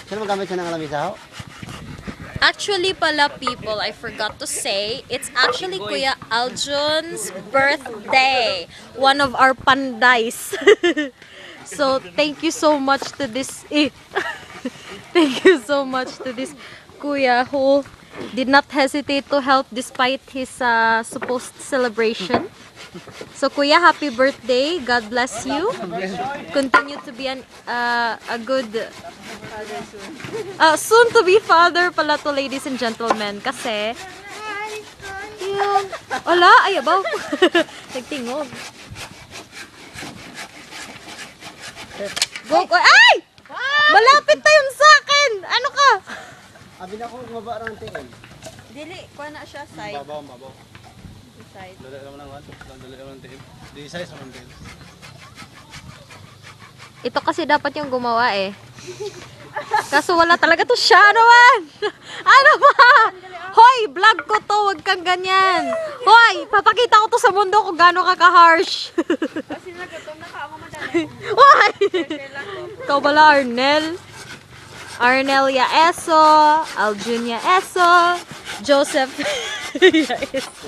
Sino magamit siya ng lamisa ho? Actually pala people, I forgot to say, it's actually Kuya Aljun's birthday. One of our pandays. So, thank you so much to this thank you so much to this Kuya who did not hesitate to help despite his supposed celebration. So, Kuya, happy birthday. God bless you. Continue to be a good soon to be father pala to, ladies and gentlemen. Kasi yun. Wala, ay abaw. Nagtingog. Go, ay! Malapit na yun sa akin! Ano ka? Abi na ko mababa ng tingin. Dili, kuha na siya side. Mabaw. Side. Dali naman ang ano. Dali naman ang tingin. Di size naman tingin. Ito kasi dapat yung gumawa eh. Kaso wala talaga to siya naman. Ano ba? Hoy, vlog ko to, wag kang ganyan. Hoy, papakita ko to sa mundo kung gaano ka ka-harsh. Kasi nagkatong nakaamo madali. Hoy! Ikaw bala, Arnel? Arnel Yaeso, Aljun Yaeso, Joseph Yaeso.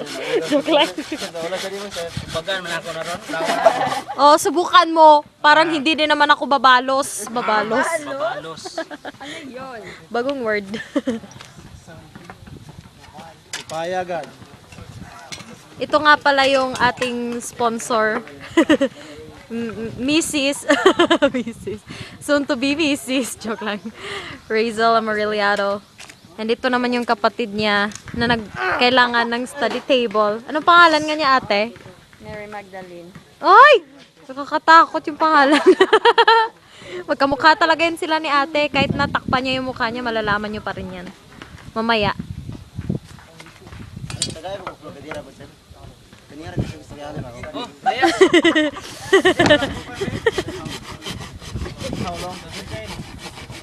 Joke lang. Wala siya di mo sir. Bagan man ako na ron. Oh, subukan mo. Parang hindi din naman ako babalos. Babalos. Ano yun? Bagong word. Payagan. Ito nga pala yung ating sponsor. Mrs. Mrs. Soon to be Mrs. Joke lang. Razel Amariliado. And ito naman yung kapatid niya na kailangan ng study table. Anong pangalan nga niya, ate? Mary Magdalene. Ay! Nakakatakot yung pangalan. Magkamukha talaga yun sila ni ate. Kahit natakpan niya yung mukha niya, malalaman niyo pa rin yan. Mamaya. Tagay ko kadira ba sir? Kanira kasi gusto niya ako.